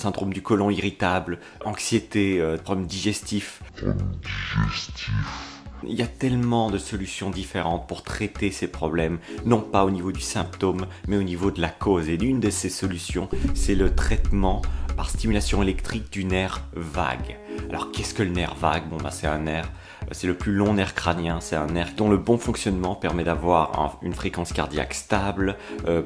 syndrome du côlon irritable, anxiété, problèmes digestifs. Il y a tellement de solutions différentes pour traiter ces problèmes, non pas au niveau du symptôme, mais au niveau de la cause. Et l'une de ces solutions, c'est le traitement par stimulation électrique du nerf vague. Alors qu'est-ce que le nerf vague? C'est un nerf, c'est le plus long nerf crânien, c'est un nerf dont le bon fonctionnement permet d'avoir une fréquence cardiaque stable,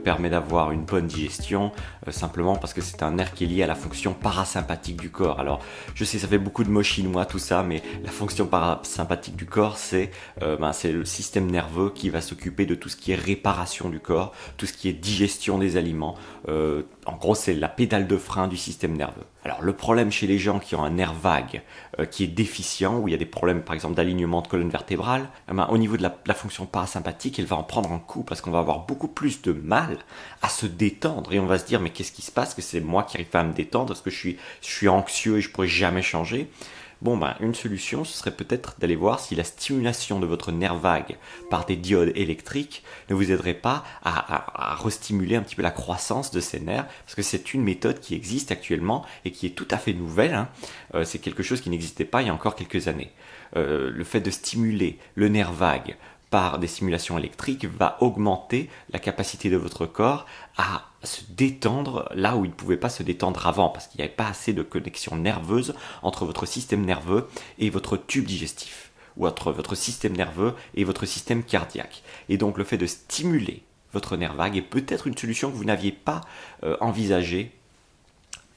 permet d'avoir une bonne digestion, simplement parce que c'est un nerf qui est lié à la fonction parasympathique du corps. Alors je sais, ça fait beaucoup de mots chinois tout ça, mais la fonction parasympathique du corps, c'est le système nerveux qui va s'occuper de tout ce qui est réparation du corps, tout ce qui est digestion des aliments. En gros, c'est la pédale de frein du système nerveux. Alors le problème chez les gens qui ont un nerf vague qui est déficient, où il y a des problèmes par exemple d'alignement de colonne vertébrale, au niveau de la fonction parasympathique, elle va en prendre un coup parce qu'on va avoir beaucoup plus de mal à se détendre et on va se dire mais qu'est-ce qui se passe, que c'est moi qui arrive pas à me détendre, parce que je suis anxieux et je pourrais jamais changer. Une solution, ce serait peut-être d'aller voir si la stimulation de votre nerf vague par des diodes électriques ne vous aiderait pas à restimuler un petit peu la croissance de ces nerfs, parce que c'est une méthode qui existe actuellement et qui est tout à fait nouvelle. C'est quelque chose qui n'existait pas il y a encore quelques années. Le fait de stimuler le nerf vague par des stimulations électriques va augmenter la capacité de votre corps à se détendre là où il ne pouvait pas se détendre avant, parce qu'il n'y avait pas assez de connexion nerveuse entre votre système nerveux et votre tube digestif, ou entre votre système nerveux et votre système cardiaque. Et donc le fait de stimuler votre nerf vague est peut-être une solution que vous n'aviez pas envisagée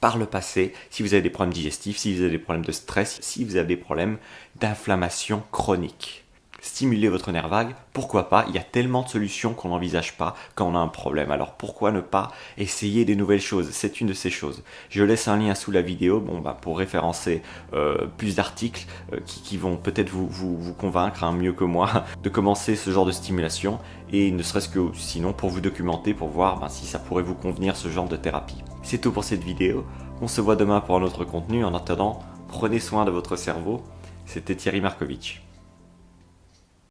par le passé, si vous avez des problèmes digestifs, si vous avez des problèmes de stress, si vous avez des problèmes d'inflammation chronique. Stimuler votre nerf vague, pourquoi pas? Il y a tellement de solutions qu'on n'envisage pas quand on a un problème. Alors pourquoi ne pas essayer des nouvelles choses? C'est une de ces choses. Je laisse un lien sous la vidéo pour référencer plus d'articles qui vont peut-être vous convaincre mieux que moi de commencer ce genre de stimulation, et ne serait-ce que sinon pour vous documenter, pour voir si ça pourrait vous convenir ce genre de thérapie. C'est tout pour cette vidéo. On se voit demain pour un autre contenu. En attendant, prenez soin de votre cerveau. C'était Thierry Markovitch.